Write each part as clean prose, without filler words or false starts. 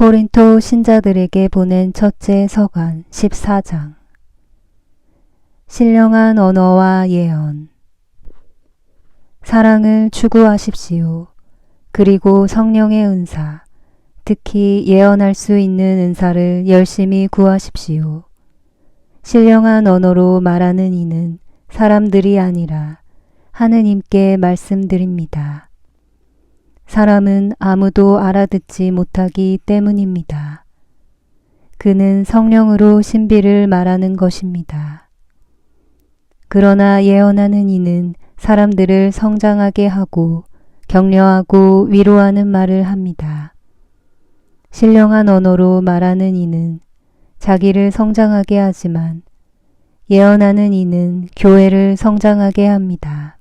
고린토 신자들에게 보낸 첫째 서간 14장. 신령한 언어와 예언. 사랑을 추구하십시오. 그리고 성령의 은사, 특히 예언할 수 있는 은사를 열심히 구하십시오. 신령한 언어로 말하는 이는 사람들이 아니라 하느님께 말씀드립니다. 사람은 아무도 알아듣지 못하기 때문입니다. 그는 성령으로 신비를 말하는 것입니다. 그러나 예언하는 이는 사람들을 성장하게 하고 격려하고 위로하는 말을 합니다. 신령한 언어로 말하는 이는 자기를 성장하게 하지만 예언하는 이는 교회를 성장하게 합니다.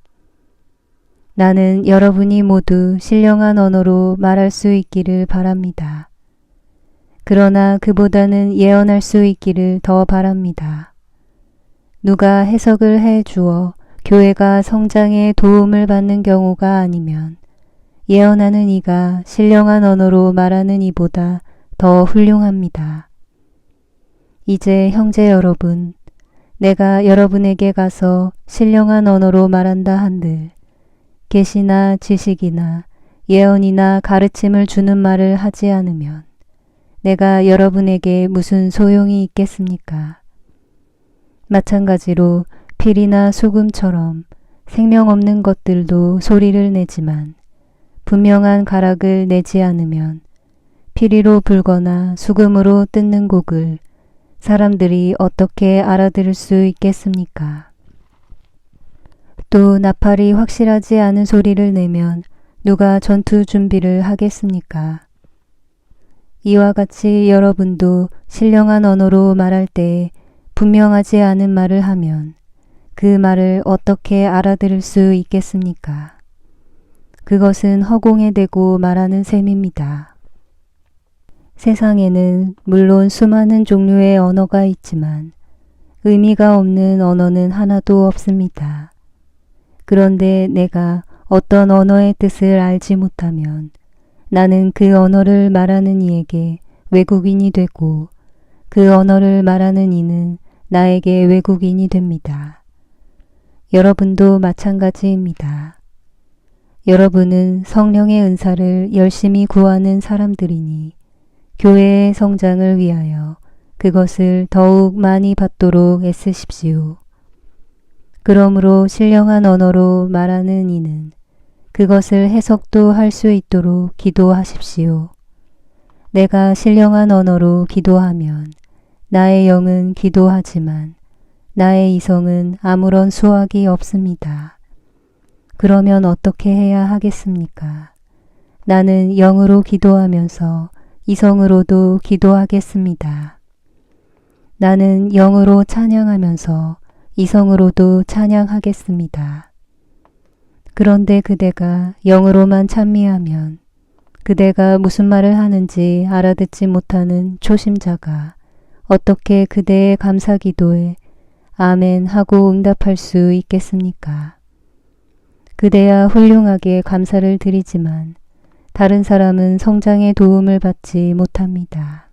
나는 여러분이 모두 신령한 언어로 말할 수 있기를 바랍니다. 그러나 그보다는 예언할 수 있기를 더 바랍니다. 누가 해석을 해 주어 교회가 성장에 도움을 받는 경우가 아니면 예언하는 이가 신령한 언어로 말하는 이보다 더 훌륭합니다. 이제 형제 여러분, 내가 여러분에게 가서 신령한 언어로 말한다 한들 계시나 지식이나 예언이나 가르침을 주는 말을 하지 않으면 내가 여러분에게 무슨 소용이 있겠습니까? 마찬가지로 필이나 소금처럼 생명 없는 것들도 소리를 내지만 분명한 가락을 내지 않으면 피리로 불거나 수금으로 뜯는 곡을 사람들이 어떻게 알아들을 수 있겠습니까? 또 나팔이 확실하지 않은 소리를 내면 누가 전투 준비를 하겠습니까? 이와 같이 여러분도 신령한 언어로 말할 때 분명하지 않은 말을 하면 그 말을 어떻게 알아들을 수 있겠습니까? 그것은 허공에 대고 말하는 셈입니다. 세상에는 물론 수많은 종류의 언어가 있지만 의미가 없는 언어는 하나도 없습니다. 그런데 내가 어떤 언어의 뜻을 알지 못하면 나는 그 언어를 말하는 이에게 외국인이 되고 그 언어를 말하는 이는 나에게 외국인이 됩니다. 여러분도 마찬가지입니다. 여러분은 성령의 은사를 열심히 구하는 사람들이니 교회의 성장을 위하여 그것을 더욱 많이 받도록 애쓰십시오. 그러므로 신령한 언어로 말하는 이는 그것을 해석도 할 수 있도록 기도하십시오. 내가 신령한 언어로 기도하면 나의 영은 기도하지만 나의 이성은 아무런 수확이 없습니다. 그러면 어떻게 해야 하겠습니까? 나는 영으로 기도하면서 이성으로도 기도하겠습니다. 나는 영으로 찬양하면서 이성으로도 찬양하겠습니다. 그런데 그대가 영으로만 찬미하면 그대가 무슨 말을 하는지 알아듣지 못하는 초심자가 어떻게 그대의 감사 기도에 아멘 하고 응답할 수 있겠습니까? 그대야 훌륭하게 감사를 드리지만 다른 사람은 성장에 도움을 받지 못합니다.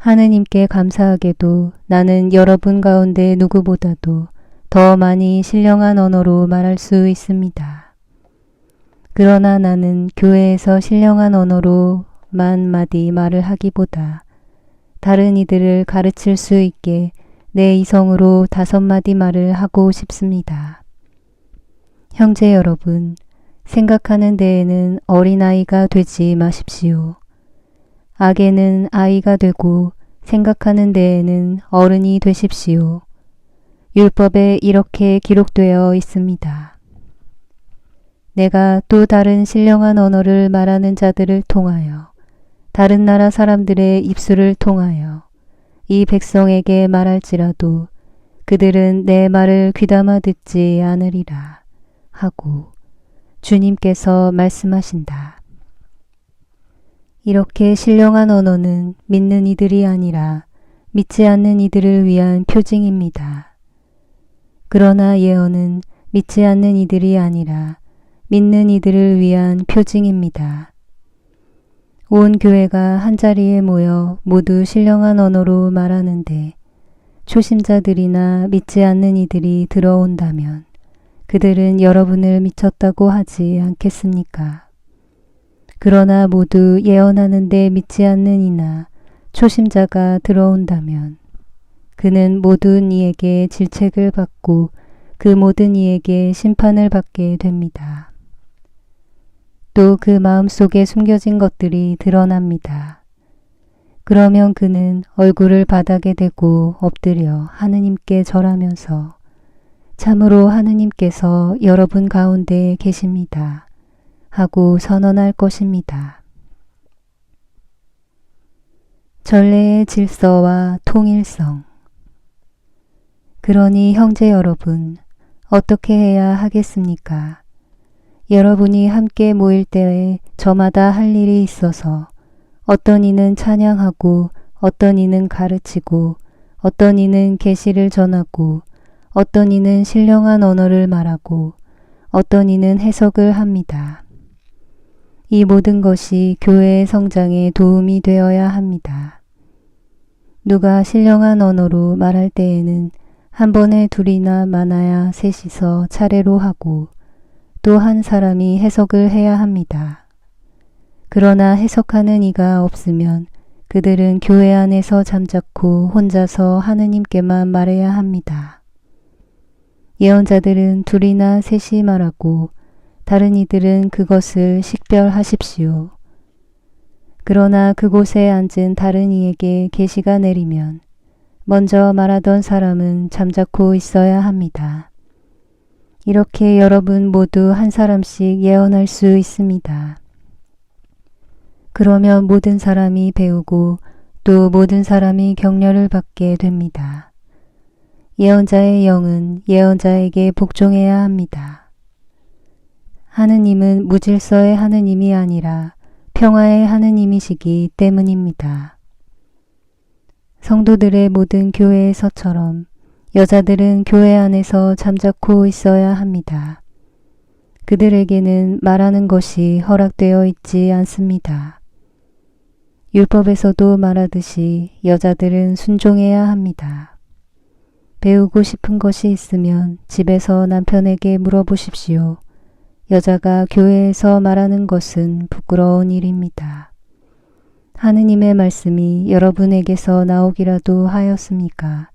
하느님께 감사하게도 나는 여러분 가운데 누구보다도 더 많이 신령한 언어로 말할 수 있습니다. 그러나 나는 교회에서 신령한 언어로 만 마디 말을 하기보다 다른 이들을 가르칠 수 있게 내 이성으로 5마디 말을 하고 싶습니다. 형제 여러분, 생각하는 데에는 어린아이가 되지 마십시오. 악에는 아이가 되고 생각하는 데에는 어른이 되십시오. 율법에 이렇게 기록되어 있습니다. 내가 또 다른 신령한 언어를 말하는 자들을 통하여 다른 나라 사람들의 입술을 통하여 이 백성에게 말할지라도 그들은 내 말을 귀담아 듣지 않으리라 하고 주님께서 말씀하신다. 이렇게 신령한 언어는 믿는 이들이 아니라 믿지 않는 이들을 위한 표징입니다. 그러나 예언은 믿지 않는 이들이 아니라 믿는 이들을 위한 표징입니다. 온 교회가 한자리에 모여 모두 신령한 언어로 말하는데 초심자들이나 믿지 않는 이들이 들어온다면 그들은 여러분을 미쳤다고 하지 않겠습니까? 그러나 모두 예언하는데 믿지 않는 이나 초심자가 들어온다면 그는 모든 이에게 질책을 받고 그 모든 이에게 심판을 받게 됩니다. 또 그 마음속에 숨겨진 것들이 드러납니다. 그러면 그는 얼굴을 바닥에 대고 엎드려 하느님께 절하면서 참으로 하느님께서 여러분 가운데 계십니다 하고 선언할 것입니다. 전례의 질서와 통일성. 그러니 형제 여러분, 어떻게 해야 하겠습니까? 여러분이 함께 모일 때에 저마다 할 일이 있어서 어떤 이는 찬양하고 어떤 이는 가르치고 어떤 이는 계시를 전하고 어떤 이는 신령한 언어를 말하고 어떤 이는 해석을 합니다. 이 모든 것이 교회의 성장에 도움이 되어야 합니다. 누가 신령한 언어로 말할 때에는 한 번에 둘이나 많아야 셋이서 차례로 하고 또 한 사람이 해석을 해야 합니다. 그러나 해석하는 이가 없으면 그들은 교회 안에서 잠자코 혼자서 하느님께만 말해야 합니다. 예언자들은 둘이나 셋이 말하고 다른 이들은 그것을 식별하십시오. 그러나 그곳에 앉은 다른 이에게 계시가 내리면 먼저 말하던 사람은 잠자코 있어야 합니다. 이렇게 여러분 모두 한 사람씩 예언할 수 있습니다. 그러면 모든 사람이 배우고 또 모든 사람이 격려를 받게 됩니다. 예언자의 영은 예언자에게 복종해야 합니다. 하느님은 무질서의 하느님이 아니라 평화의 하느님이시기 때문입니다. 성도들의 모든 교회에서처럼 여자들은 교회 안에서 잠자코 있어야 합니다. 그들에게는 말하는 것이 허락되어 있지 않습니다. 율법에서도 말하듯이 여자들은 순종해야 합니다. 배우고 싶은 것이 있으면 집에서 남편에게 물어보십시오. 여자가 교회에서 말하는 것은 부끄러운 일입니다. 하느님의 말씀이 여러분에게서 나오기라도 하였습니까?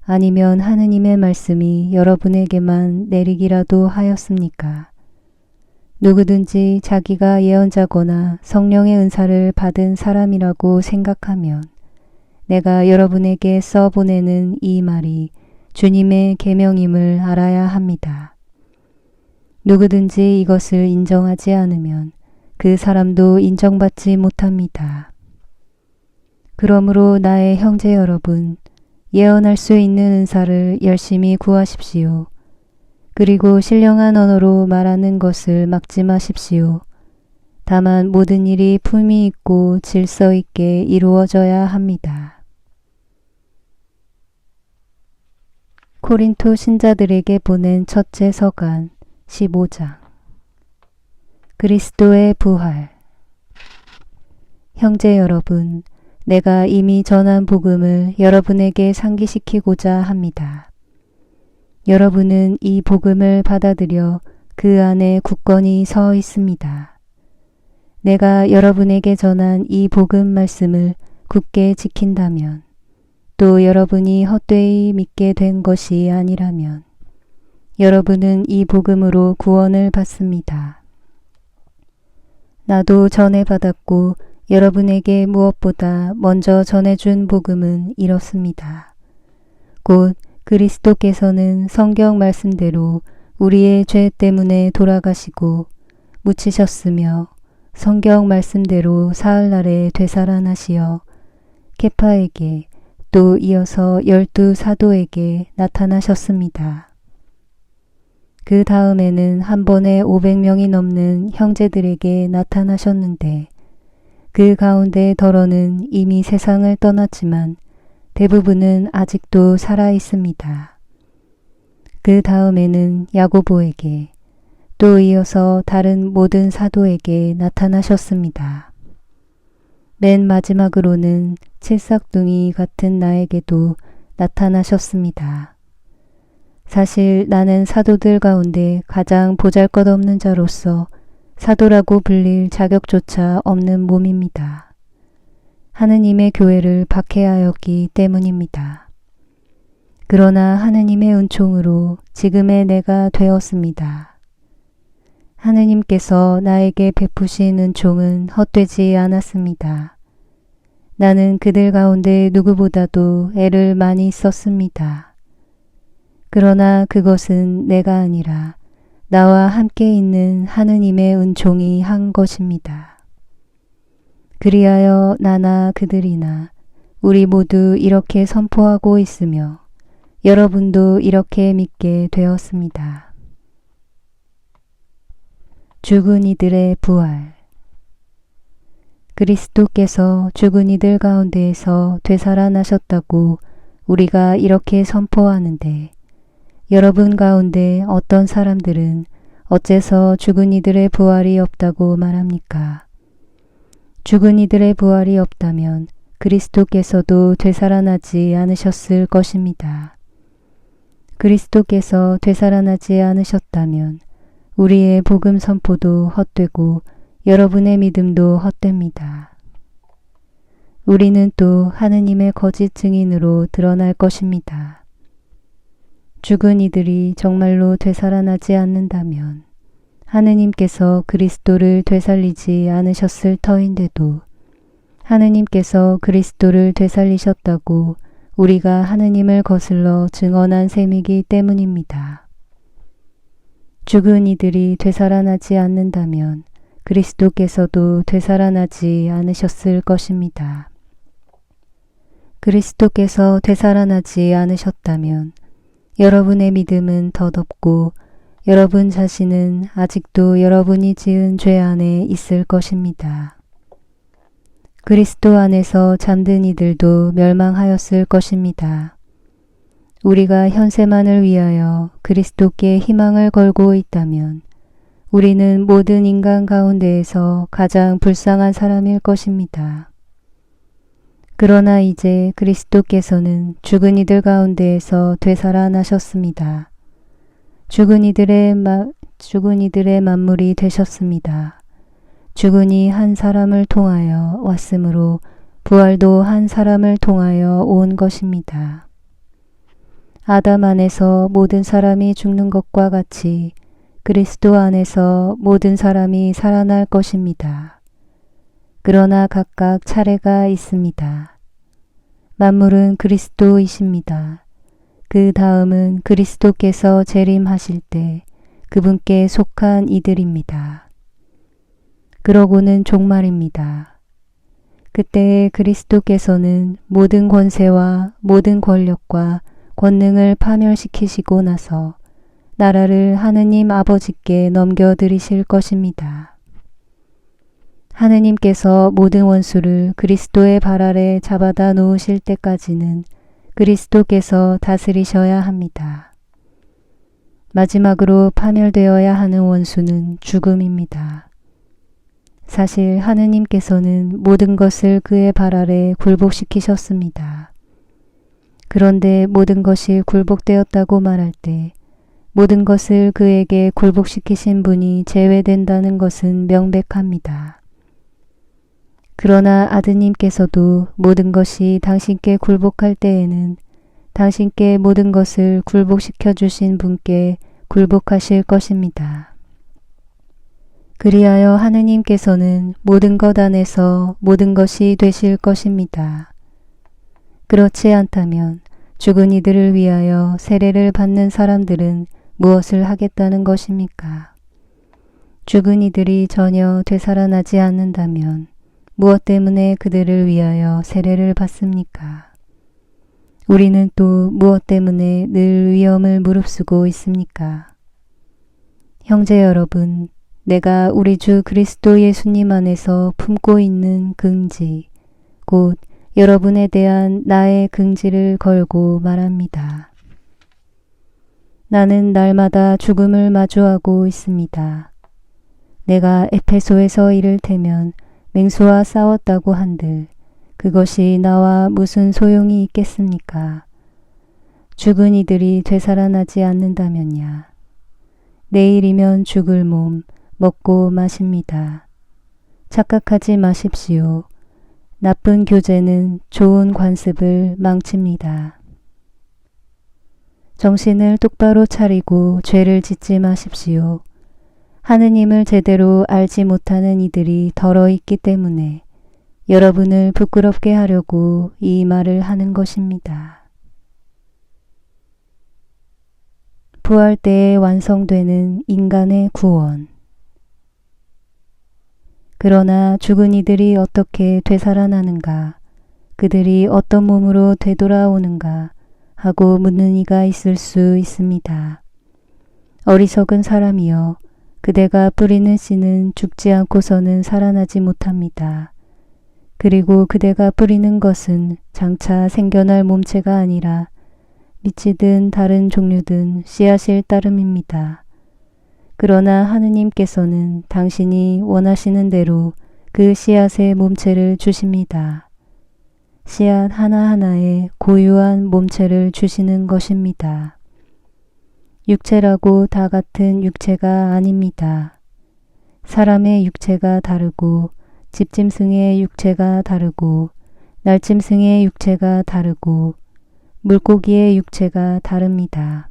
아니면 하느님의 말씀이 여러분에게만 내리기라도 하였습니까? 누구든지 자기가 예언자거나 성령의 은사를 받은 사람이라고 생각하면 내가 여러분에게 써보내는 이 말이 주님의 계명임을 알아야 합니다. 누구든지 이것을 인정하지 않으면 그 사람도 인정받지 못합니다. 그러므로 나의 형제 여러분, 예언할 수 있는 은사를 열심히 구하십시오. 그리고 신령한 언어로 말하는 것을 막지 마십시오. 다만 모든 일이 품위 있고 질서 있게 이루어져야 합니다. 코린토 신자들에게 보낸 첫째 서간 15장. 그리스도의 부활. 형제 여러분, 내가 이미 전한 복음을 여러분에게 상기시키고자 합니다. 여러분은 이 복음을 받아들여 그 안에 굳건히 서 있습니다. 내가 여러분에게 전한 이 복음 말씀을 굳게 지킨다면, 또 여러분이 헛되이 믿게 된 것이 아니라면 여러분은 이 복음으로 구원을 받습니다. 나도 전해 받았고 여러분에게 무엇보다 먼저 전해준 복음은 이렇습니다. 곧 그리스도께서는 성경 말씀대로 우리의 죄 때문에 돌아가시고 묻히셨으며 성경 말씀대로 사흘날에 되살아나시어 케파에게 또 이어서 12 사도에게 나타나셨습니다. 그 다음에는 한 번에 500명이 넘는 형제들에게 나타나셨는데 그 가운데 더러는 이미 세상을 떠났지만 대부분은 아직도 살아 있습니다. 그 다음에는 야고보에게 또 이어서 다른 모든 사도에게 나타나셨습니다. 맨 마지막으로는 칠삭둥이 같은 나에게도 나타나셨습니다. 사실 나는 사도들 가운데 가장 보잘것없는 자로서 사도라고 불릴 자격조차 없는 몸입니다. 하느님의 교회를 박해하였기 때문입니다. 그러나 하느님의 은총으로 지금의 내가 되었습니다. 하느님께서 나에게 베푸신 은총은 헛되지 않았습니다. 나는 그들 가운데 누구보다도 애를 많이 썼습니다. 그러나 그것은 내가 아니라 나와 함께 있는 하느님의 은총이 한 것입니다. 그리하여 나나 그들이나 우리 모두 이렇게 선포하고 있으며 여러분도 이렇게 믿게 되었습니다. 죽은 이들의 부활. 그리스도께서 죽은 이들 가운데에서 되살아나셨다고 우리가 이렇게 선포하는데 여러분 가운데 어떤 사람들은 어째서 죽은 이들의 부활이 없다고 말합니까? 죽은 이들의 부활이 없다면 그리스도께서도 되살아나지 않으셨을 것입니다. 그리스도께서 되살아나지 않으셨다면 우리의 복음 선포도 헛되고 여러분의 믿음도 헛됩니다. 우리는 또 하느님의 거짓 증인으로 드러날 것입니다. 죽은 이들이 정말로 되살아나지 않는다면 하느님께서 그리스도를 되살리지 않으셨을 터인데도 하느님께서 그리스도를 되살리셨다고 우리가 하느님을 거슬러 증언한 셈이기 때문입니다. 죽은 이들이 되살아나지 않는다면 그리스도께서도 되살아나지 않으셨을 것입니다. 그리스도께서 되살아나지 않으셨다면 여러분의 믿음은 덧없고 여러분 자신은 아직도 여러분이 지은 죄 안에 있을 것입니다. 그리스도 안에서 잠든 이들도 멸망하였을 것입니다. 우리가 현세만을 위하여 그리스도께 희망을 걸고 있다면 우리는 모든 인간 가운데에서 가장 불쌍한 사람일 것입니다. 그러나 이제 그리스도께서는 죽은 이들 가운데에서 되살아나셨습니다. 죽은 이들의 만물이 되셨습니다. 죽은이 한 사람을 통하여 왔으므로 부활도 한 사람을 통하여 온 것입니다. 아담 안에서 모든 사람이 죽는 것과 같이 그리스도 안에서 모든 사람이 살아날 것입니다. 그러나 각각 차례가 있습니다. 만물은 그리스도이십니다. 그 다음은 그리스도께서 재림하실 때 그분께 속한 이들입니다. 그러고는 종말입니다. 그때에 그리스도께서는 모든 권세와 모든 권력과 권능을 파멸시키시고 나서 나라를 하느님 아버지께 넘겨드리실 것입니다. 하느님께서 모든 원수를 그리스도의 발 아래 잡아다 놓으실 때까지는 그리스도께서 다스리셔야 합니다. 마지막으로 파멸되어야 하는 원수는 죽음입니다. 사실 하느님께서는 모든 것을 그의 발 아래 굴복시키셨습니다. 그런데 모든 것이 굴복되었다고 말할 때 모든 것을 그에게 굴복시키신 분이 제외된다는 것은 명백합니다. 그러나 아드님께서도 모든 것이 당신께 굴복할 때에는 당신께 모든 것을 굴복시켜 주신 분께 굴복하실 것입니다. 그리하여 하느님께서는 모든 것 안에서 모든 것이 되실 것입니다. 그렇지 않다면 죽은 이들을 위하여 세례를 받는 사람들은 무엇을 하겠다는 것입니까? 죽은 이들이 전혀 되살아나지 않는다면 무엇 때문에 그들을 위하여 세례를 받습니까? 우리는 또 무엇 때문에 늘 위험을 무릅쓰고 있습니까? 형제 여러분, 내가 우리 주 그리스도 예수님 안에서 품고 있는 긍지, 곧 여러분에 대한 나의 긍지를 걸고 말합니다. 나는 날마다 죽음을 마주하고 있습니다. 내가 에페소에서 이를 테면 맹수와 싸웠다고 한들 그것이 나와 무슨 소용이 있겠습니까? 죽은 이들이 되살아나지 않는다면야. 내일이면 죽을 몸 먹고 마십니다. 착각하지 마십시오. 나쁜 교제는 좋은 관습을 망칩니다. 정신을 똑바로 차리고 죄를 짓지 마십시오. 하느님을 제대로 알지 못하는 이들이 덜어 있기 때문에 여러분을 부끄럽게 하려고 이 말을 하는 것입니다. 부활 때에 완성되는 인간의 구원. 그러나 죽은 이들이 어떻게 되살아나는가, 그들이 어떤 몸으로 되돌아오는가 하고 묻는 이가 있을 수 있습니다. 어리석은 사람이여, 그대가 뿌리는 씨는 죽지 않고서는 살아나지 못합니다. 그리고 그대가 뿌리는 것은 장차 생겨날 몸체가 아니라 밑이든 다른 종류든 씨앗일 따름입니다. 그러나 하느님께서는 당신이 원하시는 대로 그 씨앗의 몸체를 주십니다. 씨앗 하나하나에 고유한 몸체를 주시는 것입니다. 육체라고 다 같은 육체가 아닙니다. 사람의 육체가 다르고 집짐승의 육체가 다르고 날짐승의 육체가 다르고 물고기의 육체가 다릅니다.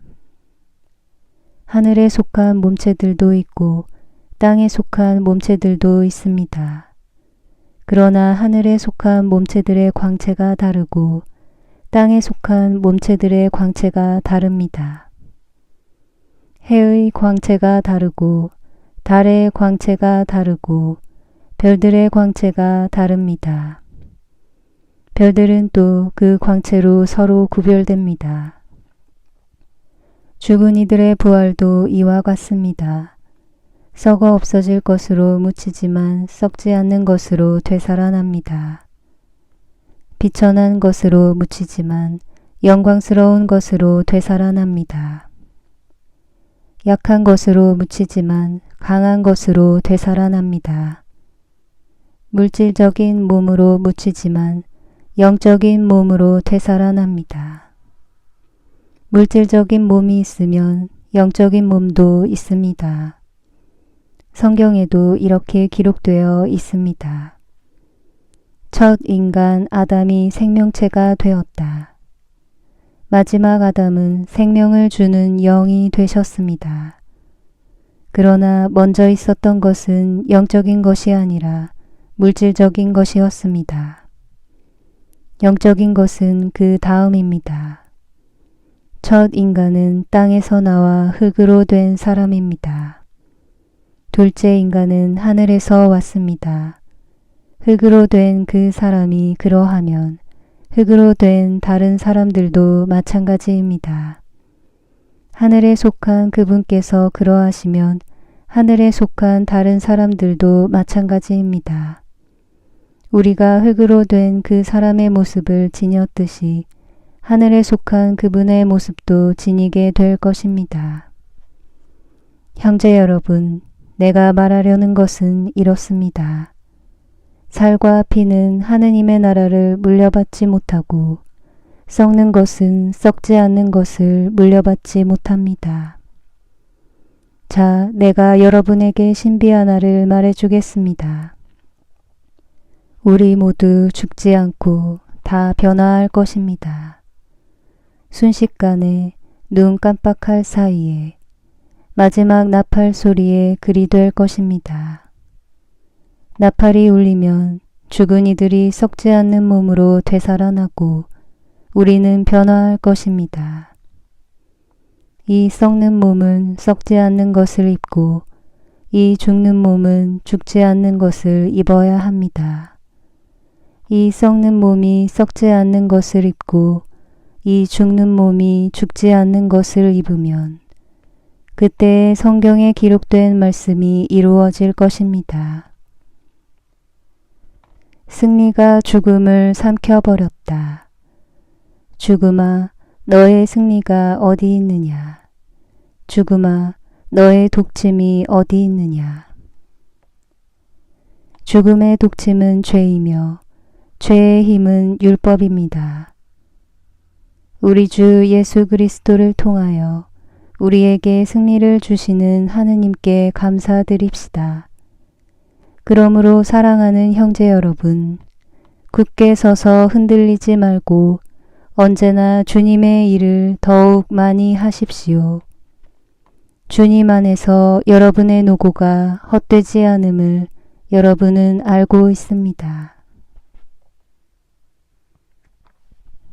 하늘에 속한 몸체들도 있고 땅에 속한 몸체들도 있습니다. 그러나 하늘에 속한 몸체들의 광채가 다르고 땅에 속한 몸체들의 광채가 다릅니다. 해의 광채가 다르고 달의 광채가 다르고 별들의 광채가 다릅니다. 별들은 또 그 광채로 서로 구별됩니다. 죽은 이들의 부활도 이와 같습니다. 썩어 없어질 것으로 묻히지만 썩지 않는 것으로 되살아납니다. 비천한 것으로 묻히지만 영광스러운 것으로 되살아납니다. 약한 것으로 묻히지만 강한 것으로 되살아납니다. 물질적인 몸으로 묻히지만 영적인 몸으로 되살아납니다. 물질적인 몸이 있으면 영적인 몸도 있습니다. 성경에도 이렇게 기록되어 있습니다. 첫 인간 아담이 생명체가 되었다. 마지막 아담은 생명을 주는 영이 되셨습니다. 그러나 먼저 있었던 것은 영적인 것이 아니라 물질적인 것이었습니다. 영적인 것은 그 다음입니다. 첫 인간은 땅에서 나와 흙으로 된 사람입니다. 둘째 인간은 하늘에서 왔습니다. 흙으로 된 그 사람이 그러하면 흙으로 된 다른 사람들도 마찬가지입니다. 하늘에 속한 그분께서 그러하시면 하늘에 속한 다른 사람들도 마찬가지입니다. 우리가 흙으로 된 그 사람의 모습을 지녔듯이 하늘에 속한 그분의 모습도 지니게 될 것입니다. 형제 여러분, 내가 말하려는 것은 이렇습니다. 살과 피는 하느님의 나라를 물려받지 못하고 썩는 것은 썩지 않는 것을 물려받지 못합니다. 자, 내가 여러분에게 신비 하나를 말해주겠습니다. 우리 모두 죽지 않고 다 변화할 것입니다. 순식간에 눈 깜빡할 사이에 마지막 나팔 소리에 그리 될 것입니다. 나팔이 울리면 죽은 이들이 썩지 않는 몸으로 되살아나고 우리는 변화할 것입니다. 이 썩는 몸은 썩지 않는 것을 입고 이 죽는 몸은 죽지 않는 것을 입어야 합니다. 이 썩는 몸이 썩지 않는 것을 입고 이 죽는 몸이 죽지 않는 것을 입으면 그때 성경에 기록된 말씀이 이루어질 것입니다. 승리가 죽음을 삼켜버렸다. 죽음아, 너의 승리가 어디 있느냐? 죽음아, 너의 독침이 어디 있느냐? 죽음의 독침은 죄이며 죄의 힘은 율법입니다. 우리 주 예수 그리스도를 통하여 우리에게 승리를 주시는 하느님께 감사드립시다. 그러므로 사랑하는 형제 여러분, 굳게 서서 흔들리지 말고 언제나 주님의 일을 더욱 많이 하십시오. 주님 안에서 여러분의 노고가 헛되지 않음을 여러분은 알고 있습니다.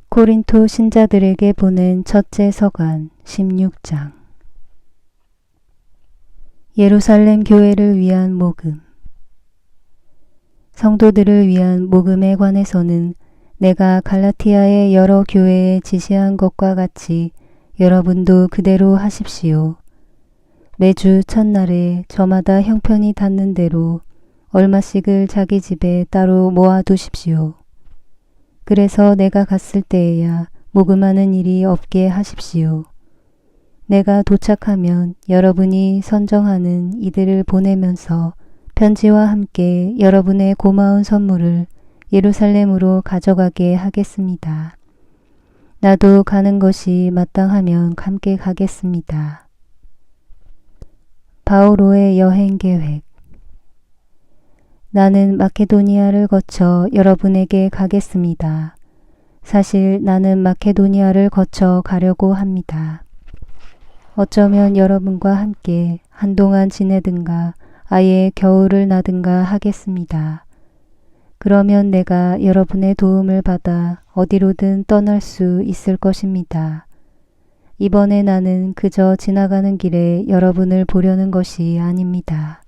고린토 신자들에게 보낸 첫째 서간 16장. 예루살렘 교회를 위한 모금. 성도들을 위한 모금에 관해서는 내가 갈라티아의 여러 교회에 지시한 것과 같이 여러분도 그대로 하십시오. 매주 첫날에 저마다 형편이 닿는 대로 얼마씩을 자기 집에 따로 모아두십시오. 그래서 내가 갔을 때에야 모금하는 일이 없게 하십시오. 내가 도착하면 여러분이 선정하는 이들을 보내면서 편지와 함께 여러분의 고마운 선물을 예루살렘으로 가져가게 하겠습니다. 나도 가는 것이 마땅하면 함께 가겠습니다. 바오로의 여행 계획. 나는 마케도니아를 거쳐 여러분에게 가겠습니다. 사실 나는 마케도니아를 거쳐 가려고 합니다. 어쩌면 여러분과 함께 한동안 지내든가 아예 겨울을 나든가 하겠습니다. 그러면 내가 여러분의 도움을 받아 어디로든 떠날 수 있을 것입니다. 이번에 나는 그저 지나가는 길에 여러분을 보려는 것이 아닙니다.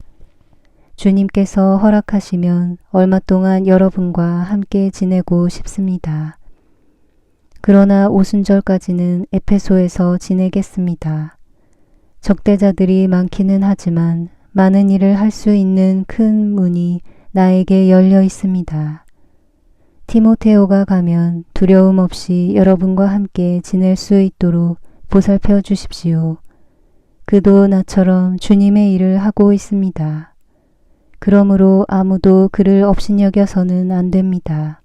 주님께서 허락하시면 얼마 동안 여러분과 함께 지내고 싶습니다. 그러나 오순절까지는 에페소에서 지내겠습니다. 적대자들이 많기는 하지만 많은 일을 할 수 있는 큰 문이 나에게 열려 있습니다. 티모테오가 가면 두려움 없이 여러분과 함께 지낼 수 있도록 보살펴 주십시오. 그도 나처럼 주님의 일을 하고 있습니다. 그러므로 아무도 그를 업신여겨서는 안 됩니다.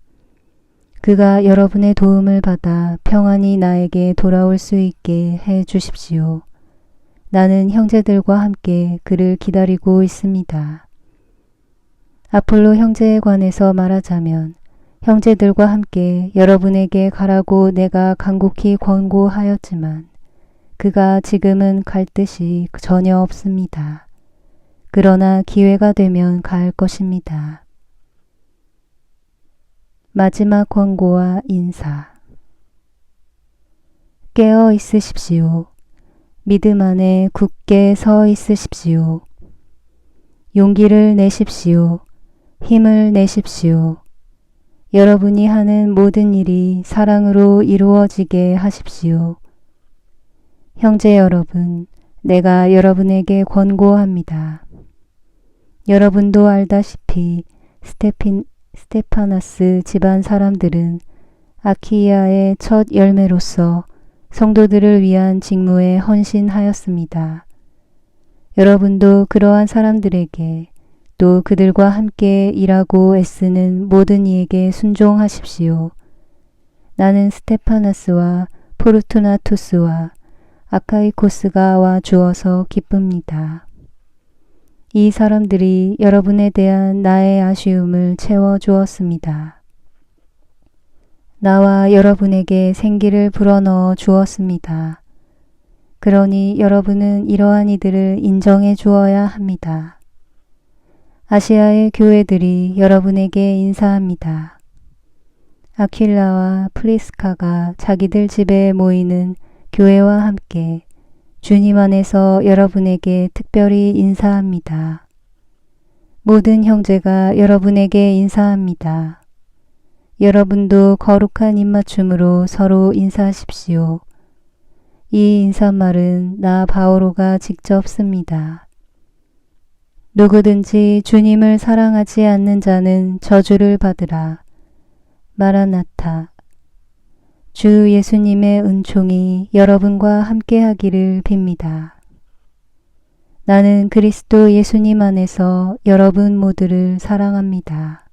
그가 여러분의 도움을 받아 평안히 나에게 돌아올 수 있게 해 주십시오. 나는 형제들과 함께 그를 기다리고 있습니다. 아폴로 형제에 관해서 말하자면 형제들과 함께 여러분에게 가라고 내가 간곡히 권고하였지만 그가 지금은 갈 뜻이 전혀 없습니다. 그러나 기회가 되면 갈 것입니다. 마지막 권고와 인사. 깨어 있으십시오. 믿음 안에 굳게 서 있으십시오. 용기를 내십시오. 힘을 내십시오. 여러분이 하는 모든 일이 사랑으로 이루어지게 하십시오. 형제 여러분, 내가 여러분에게 권고합니다. 여러분도 알다시피 스테파나스 집안 사람들은 아키야의 첫 열매로서 성도들을 위한 직무에 헌신하였습니다. 여러분도 그러한 사람들에게 또 그들과 함께 일하고 애쓰는 모든 이에게 순종하십시오. 나는 스테파나스와 포르투나투스와 아카이코스가 와 주어서 기쁩니다. 이 사람들이 여러분에 대한 나의 아쉬움을 채워주었습니다. 나와 여러분에게 생기를 불어넣어 주었습니다. 그러니 여러분은 이러한 이들을 인정해 주어야 합니다. 아시아의 교회들이 여러분에게 인사합니다. 아킬라와 프리스카가 자기들 집에 모이는 교회와 함께 주님 안에서 여러분에게 특별히 인사합니다. 모든 형제가 여러분에게 인사합니다. 여러분도 거룩한 입맞춤으로 서로 인사하십시오. 이 인사말은 나 바오로가 직접 씁니다. 누구든지 주님을 사랑하지 않는 자는 저주를 받으라. 마라나타. 주 예수님의 은총이 여러분과 함께 하기를 빕니다. 나는 그리스도 예수님 안에서 여러분 모두를 사랑합니다.